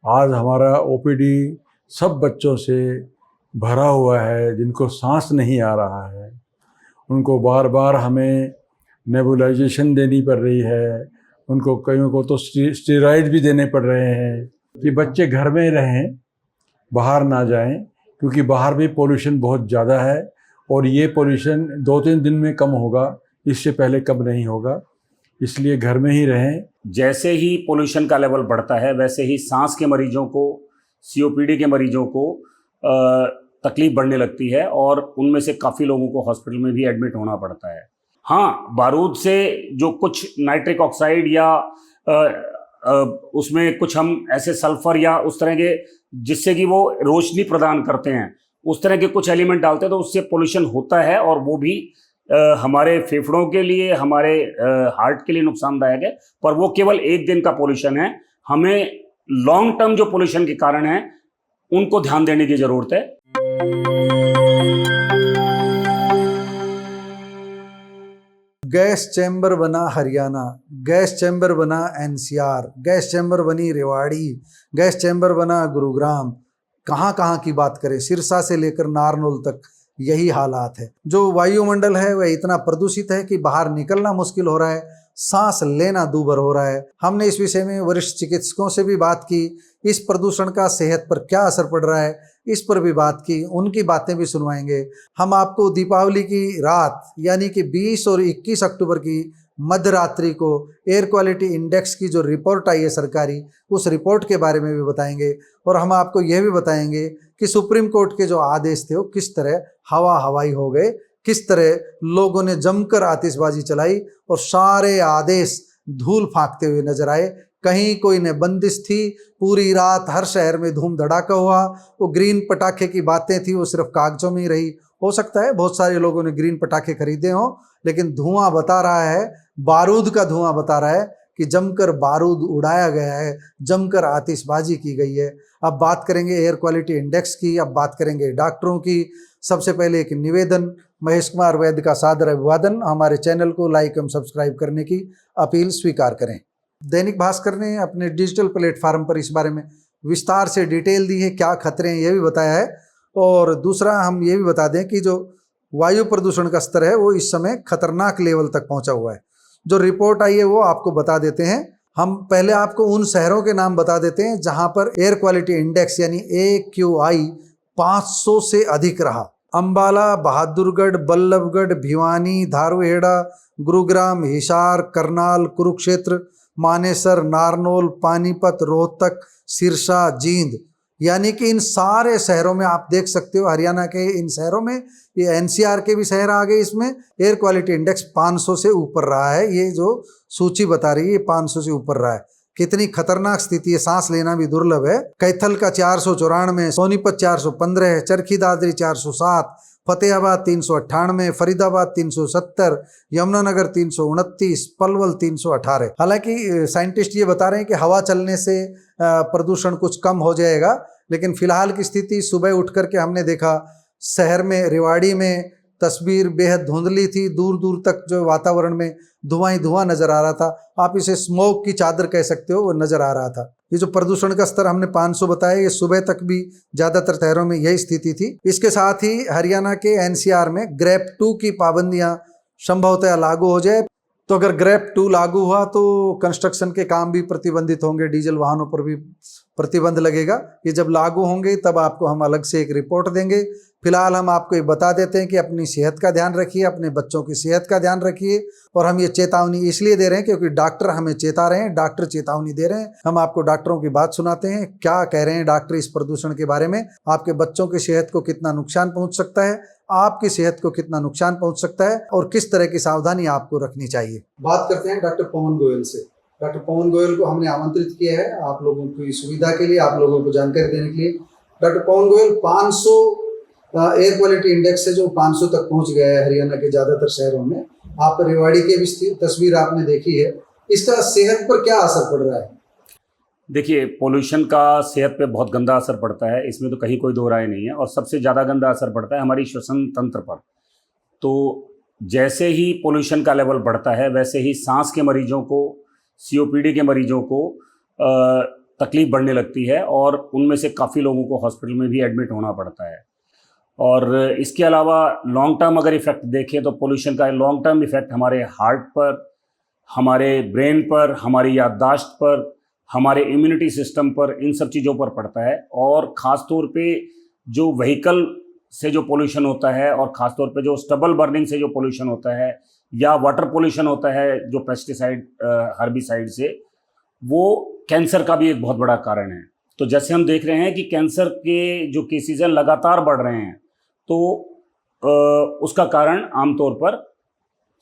आज हमारा ओपीडी सब बच्चों से भरा हुआ है जिनको सांस नहीं आ रहा है। उनको बार बार हमें नेबुलाइजेशन देनी पड़ रही है, उनको कईयों को तो स्टेरॉइड भी देने पड़ रहे हैं कि बच्चे घर में रहें, बाहर ना जाएं, क्योंकि बाहर भी पोल्यूशन बहुत ज़्यादा है और ये पोल्यूशन 2-3 दिन में कम होगा, इससे पहले कम नहीं होगा, इसलिए घर में ही रहें। जैसे ही पोल्यूशन का लेवल बढ़ता है वैसे ही सांस के मरीजों को, सीओपीडी के मरीजों को तकलीफ बढ़ने लगती है और उनमें से काफ़ी लोगों को हॉस्पिटल में भी एडमिट होना पड़ता है। हाँ, बारूद से जो कुछ नाइट्रिक ऑक्साइड या उसमें कुछ हम ऐसे सल्फर या उस तरह के जिससे कि वो रोशनी प्रदान करते हैं, उस तरह के कुछ एलिमेंट डालते हैं तो उससे पोल्यूशन होता है और वो भी हमारे फेफड़ों के लिए, हमारे हार्ट के लिए नुकसानदायक है। पर वो केवल एक दिन का पोल्यूशन है। हमें लॉन्ग टर्म जो पोल्यूशन के कारण है उनको ध्यान देने की जरूरत है। गैस चैम्बर बना हरियाणा, गैस चैम्बर बना एनसीआर, गैस चैम्बर बनी रेवाड़ी, गैस चैम्बर बना गुरुग्राम। कहाँ कहाँ की बात करें, सिरसा से लेकर नारनौल तक यही हालात है। जो वायुमंडल है वह इतना प्रदूषित है कि बाहर निकलना मुश्किल हो रहा है, सांस लेना दूभर हो रहा है। हमने इस विषय में वरिष्ठ चिकित्सकों से भी बात की, इस प्रदूषण का सेहत पर क्या असर पड़ रहा है इस पर भी बात की, उनकी बातें भी सुनवाएंगे। हम आपको दीपावली की रात यानी कि 20 और 21 अक्टूबर की मध्य रात्रि को एयर क्वालिटी इंडेक्स की जो रिपोर्ट आई है सरकारी, उस रिपोर्ट के बारे में भी बताएंगे। और हम आपको यह भी बताएंगे कि सुप्रीम कोर्ट के जो आदेश थे वो किस तरह हवा हवाई हो गए, किस तरह लोगों ने जमकर आतिशबाजी चलाई और सारे आदेश धूल फांकते हुए नजर आए। कहीं कोई ने बंदिश थी, पूरी रात हर शहर में धूम धड़ाका हुआ। वो ग्रीन पटाखे की बातें थी वो सिर्फ कागजों में ही रही। हो सकता है बहुत सारे लोगों ने ग्रीन पटाखे खरीदे हों, लेकिन धुआं बता रहा है, बारूद का धुआं बता रहा है कि जमकर बारूद उड़ाया गया है, जमकर आतिशबाजी की गई है। अब बात करेंगे एयर क्वालिटी इंडेक्स की, अब बात करेंगे डॉक्टरों की। सबसे पहले एक निवेदन, महेश कुमार वैद्य का सादर अभिवादन। हमारे चैनल को लाइक एवं सब्सक्राइब करने की अपील स्वीकार करें। दैनिक भास्कर ने अपने डिजिटल प्लेटफार्म पर इस बारे में विस्तार से डिटेल दी है, क्या खतरे हैं ये भी बताया है। और दूसरा हम ये भी बता दें कि जो वायु प्रदूषण का स्तर है वो इस समय खतरनाक लेवल तक पहुंचा हुआ है। जो रिपोर्ट आई है वो आपको बता देते हैं। हम पहले आपको उन शहरों के नाम बता देते हैं जहां पर एयर क्वालिटी इंडेक्स यानी AQI 500 से अधिक रहा। अंबाला, बहादुरगढ़, बल्लभगढ़, भिवानी, धारूहेड़ा, गुरुग्राम, हिसार, करनाल, कुरुक्षेत्र, मानेसर, नारनौल, पानीपत, रोहतक, सिरसा, जींद, यानी कि इन सारे शहरों में आप देख सकते हो, हरियाणा के इन शहरों में, ये NCR के भी शहर आ गए, इसमें एयर क्वालिटी इंडेक्स 500 से ऊपर रहा है। ये जो सूची बता रही है 500 से ऊपर रहा है। कितनी खतरनाक स्थिति है, सांस लेना भी दुर्लभ है। कैथल का 494, सोनीपत 415, चरखी दादरी 407, फतेहाबाद 398, फरीदाबाद 370, यमुनानगर 329, पलवल 318। हालांकि साइंटिस्ट ये बता रहे हैं कि हवा चलने से प्रदूषण कुछ कम हो जाएगा, लेकिन फिलहाल की स्थिति सुबह उठ करके हमने देखा शहर में, रेवाड़ी में तस्वीर बेहद धुंधली थी, दूर दूर तक जो वातावरण में धुआं ही धुआं नजर आ रहा था। आप इसे स्मोक की चादर कह सकते हो, वो नजर आ रहा था। ये जो प्रदूषण का स्तर हमने 500 बताया, ये सुबह तक भी ज्यादातर शहरों में यही स्थिति थी। इसके साथ ही हरियाणा के NCR में ग्रेप 2 की पाबंदियां संभवतः लागू हो जाए। तो अगर ग्रेप 2 लागू हुआ तो कंस्ट्रक्शन के काम भी प्रतिबंधित होंगे, डीजल वाहनों पर भी प्रतिबंध लगेगा। ये जब लागू होंगे तब आपको हम अलग से एक रिपोर्ट देंगे। फिलहाल हम आपको ये बता देते हैं कि अपनी सेहत का ध्यान रखिए, अपने बच्चों की सेहत का ध्यान रखिए। और हम ये चेतावनी इसलिए दे रहे हैं क्योंकि डॉक्टर हमें चेता रहे हैं, डॉक्टर चेतावनी दे रहे हैं। हम आपको डॉक्टरों की बात सुनाते हैं, क्या कह रहे हैं डॉक्टर इस प्रदूषण के बारे में, आपके बच्चों की सेहत को कितना नुकसान पहुंच सकता है, आपकी सेहत को कितना नुकसान पहुंच सकता है और किस तरह की सावधानी आपको रखनी चाहिए। बात करते हैं डॉक्टर पवन गोयल से। डॉक्टर पवन गोयल को हमने आमंत्रित किया है आप लोगों की सुविधा के लिए, आप लोगों को जानकारी देने के लिए। डॉक्टर पवन गोयल, 500 एयर क्वालिटी इंडेक्स है जो 500 तक पहुंच गया है हरियाणा के ज्यादातर शहरों में। आप रेवाड़ी की भी तस्वीर आपने देखी है, इसका सेहत पर क्या असर पड़ रहा है? देखिए, पोल्यूशन का सेहत पे बहुत गंदा असर पड़ता है, इसमें तो कहीं कोई दो राय नहीं है। और सबसे ज़्यादा गंदा असर पड़ता है हमारी श्वसन तंत्र पर। तो जैसे ही पोल्यूशन का लेवल बढ़ता है वैसे ही सांस के मरीजों को, COPD के मरीजों को तकलीफ बढ़ने लगती है और उनमें से काफ़ी लोगों को हॉस्पिटल में भी एडमिट होना पड़ता है। और इसके अलावा लॉन्ग टर्म अगर इफ़ेक्ट देखें तो पोल्यूशन का लॉन्ग टर्म इफ़ेक्ट हमारे हार्ट पर, हमारे ब्रेन पर, हमारी याददाश्त पर, हमारे इम्यूनिटी सिस्टम पर, इन सब चीज़ों पर पड़ता है। और ख़ास तौर पे जो व्हीकल से जो पोल्यूशन होता है और ख़ास तौर पे जो स्टबल बर्निंग से जो पोल्यूशन होता है या वाटर पोल्यूशन होता है जो पेस्टिसाइड हर्बिसाइड से, वो कैंसर का भी एक बहुत बड़ा कारण है। तो जैसे हम देख रहे हैं कि कैंसर के जो केसेज हैं लगातार बढ़ रहे हैं, तो उसका कारण आमतौर पर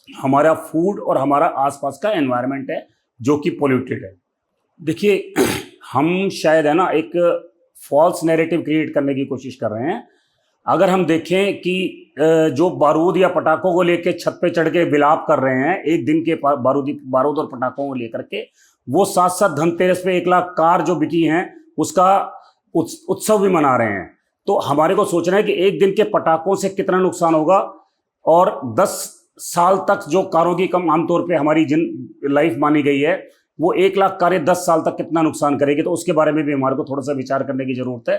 हमारा फूड और हमारा आसपास का एनवायरनमेंट है जो कि पोल्यूटेड है। देखिए, हम शायद है ना एक फॉल्स नैरेटिव क्रिएट करने की कोशिश कर रहे हैं। अगर हम देखें कि जो बारूद या पटाखों को लेके छत पे चढ़ के विलाप कर रहे हैं एक दिन के बारूद और पटाखों को लेकर के, वो साथ साथ धनतेरस पे 1 लाख कार जो बिकी हैं उसका उत्सव भी मना रहे हैं। तो हमारे को सोचना है कि एक दिन के पटाखों से कितना नुकसान होगा और 10 साल तक जो कारों की कम आमतौर पे हमारी जिन लाइफ मानी गई है, वो 1 लाख कारें 10 साल तक कितना नुकसान करेगी, तो उसके बारे में भी हमारे को थोड़ा सा विचार करने की जरूरत है।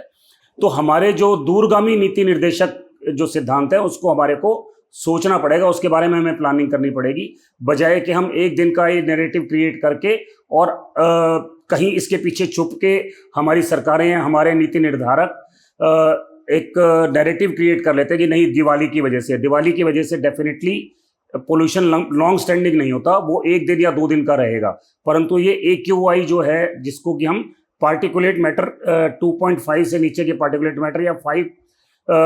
तो हमारे जो दूरगामी नीति निर्देशक जो सिद्धांत है उसको हमारे को सोचना पड़ेगा, उसके बारे में हमें प्लानिंग करनी पड़ेगी, बजाय कि हम एक दिन का ये नैरेटिव क्रिएट करके और कहीं इसके पीछे छुप के हमारी सरकारें हैं, हमारे नीति निर्धारक एक नैरेटिव क्रिएट कर लेते हैं कि नहीं दिवाली की वजह से डेफिनेटली पोल्यूशन लॉन्ग स्टैंडिंग नहीं होता, वो 1 दिन या 2 दिन का रहेगा। परंतु ये AQI जो है जिसको कि हम पार्टिकुलेट मैटर 2.5 से नीचे के पार्टिकुलेट मैटर या 5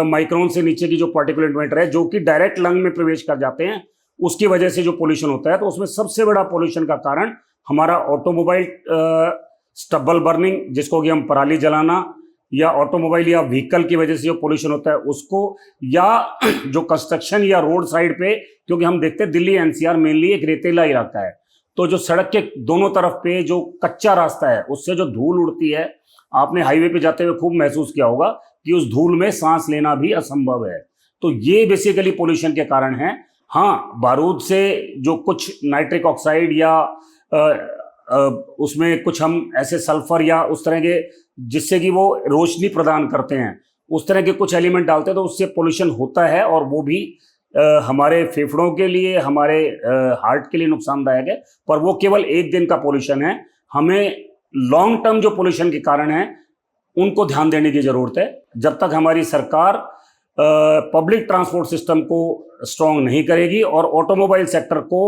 माइक्रोन से नीचे की जो पार्टिकुलेट मैटर है जो कि डायरेक्ट लंग में प्रवेश कर जाते हैं, उसकी वजह से जो पोल्यूशन होता है, तो उसमें सबसे बड़ा पोल्यूशन का कारण हमारा ऑटोमोबाइल स्टबल बर्निंग, जिसको कि हम पराली जलाना, या ऑटोमोबाइल या व्हीकल की वजह से जो पोल्यूशन होता है उसको, या जो कंस्ट्रक्शन या रोड साइड पे, क्योंकि हम देखते हैं दिल्ली NCR मेनली एक रेतीला इलाका है, तो जो सड़क के दोनों तरफ पे जो कच्चा रास्ता है उससे जो धूल उड़ती है, आपने हाईवे पे जाते हुए खूब महसूस किया होगा कि उस धूल में सांस लेना भी असंभव है। तो ये बेसिकली पोल्यूशन के कारण है। हाँ, बारूद से जो कुछ नाइट्रिक ऑक्साइड या उसमें कुछ हम ऐसे सल्फर या उस तरह के जिससे कि वो रोशनी प्रदान करते हैं, उस तरह के कुछ एलिमेंट डालते हैं, तो उससे पोल्यूशन होता है और वो भी हमारे फेफड़ों के लिए, हमारे हार्ट के लिए नुकसानदायक है। पर वो केवल एक दिन का पोल्यूशन है। हमें लॉन्ग टर्म जो पोल्यूशन के कारण है उनको ध्यान देने की जरूरत है। जब तक हमारी सरकार पब्लिक ट्रांसपोर्ट सिस्टम को स्ट्रॉन्ग नहीं करेगी और ऑटोमोबाइल सेक्टर को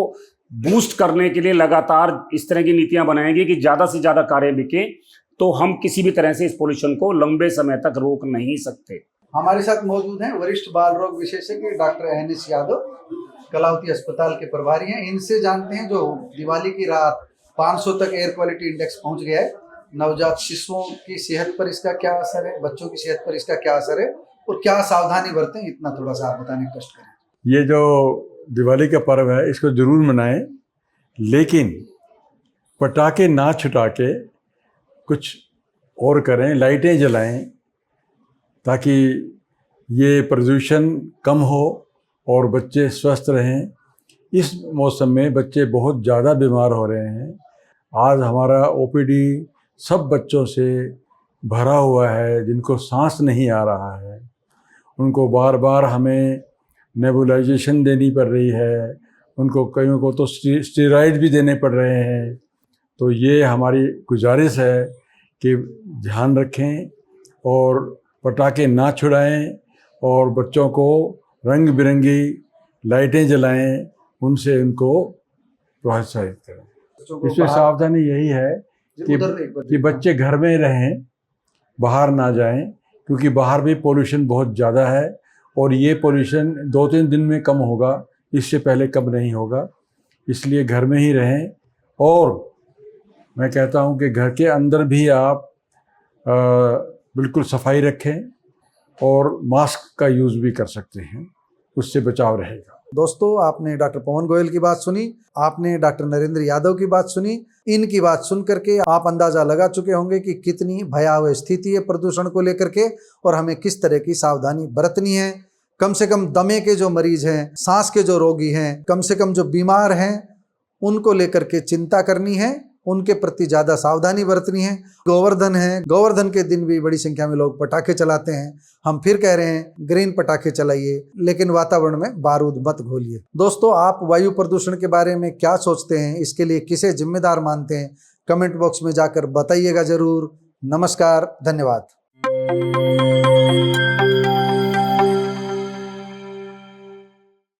बूस्ट करने के लिए लगातार इस तरह की नीतियां बनाएगी कि ज़्यादा से ज़्यादा कारें बिके, तो हम किसी भी तरह से इस पोल्यूशन को लंबे समय तक रोक नहीं सकते। हमारे साथ मौजूद हैं वरिष्ठ बाल रोग विशेषज्ञ डॉक्टर NS यादव, कलावती अस्पताल के प्रभारी हैं। इनसे जानते हैं जो दिवाली की रात 500 तक एयर क्वालिटी इंडेक्स पहुंच गया है, नवजात शिशुओं की सेहत पर इसका क्या असर है, बच्चों की सेहत पर इसका क्या असर है और क्या सावधानी बरतें, इतना थोड़ा सा आप बताने का कष्ट करें। ये जो दिवाली का पर्व है इसको ज़रूर मनाएं, लेकिन पटाखे ना छुटा के कुछ और करें, लाइटें जलाएं ताकि ये प्रदूषण कम हो और बच्चे स्वस्थ रहें। इस मौसम में बच्चे बहुत ज़्यादा बीमार हो रहे हैं। आज हमारा OPD सब बच्चों से भरा हुआ है जिनको सांस नहीं आ रहा है, उनको बार बार हमें नेबुलाइजेशन देनी पड़ रही है, उनको कईयों को तो स्टेरॉइड भी देने पड़ रहे हैं। तो ये हमारी गुजारिश है कि ध्यान रखें और पटाखे ना छुड़ाएं और बच्चों को रंग बिरंगी लाइटें जलाएं, उनसे उनको प्रोत्साहित करें। इसमें सावधानी यही है कि बच्चे घर में रहें, बाहर ना जाएं, क्योंकि बाहर भी पोल्यूशन बहुत ज़्यादा है और ये पोल्यूशन 2-3 दिन में कम होगा, इससे पहले कम नहीं होगा। इसलिए घर में ही रहें। और मैं कहता हूँ कि घर के अंदर भी आप बिल्कुल सफाई रखें और मास्क का यूज़ भी कर सकते हैं, उससे बचाव रहेगा। दोस्तों, आपने डॉक्टर पवन गोयल की बात सुनी, आपने डॉक्टर नरेंद्र यादव की बात सुनी। इनकी बात सुन करके आप अंदाजा लगा चुके होंगे कि कितनी भयावह स्थिति है प्रदूषण को लेकर के और हमें किस तरह की सावधानी बरतनी है। कम से कम दमे के जो मरीज हैं, सांस के जो रोगी हैं, कम से कम जो बीमार हैं, उनको लेकर के चिंता करनी है उनके प्रति ज़्यादा सावधानी बरतनी है। गोवर्धन है, गोवर्धन के दिन भी बड़ी संख्या में लोग पटाखे चलाते हैं। हम फिर कह रहे हैं ग्रीन पटाखे चलाइए, लेकिन वातावरण में बारूद मत घोलिए। दोस्तों, आप वायु प्रदूषण के बारे में क्या सोचते हैं, इसके लिए किसे जिम्मेदार मानते हैं, कमेंट बॉक्स में जाकर बताइएगा जरूर। नमस्कार, धन्यवाद।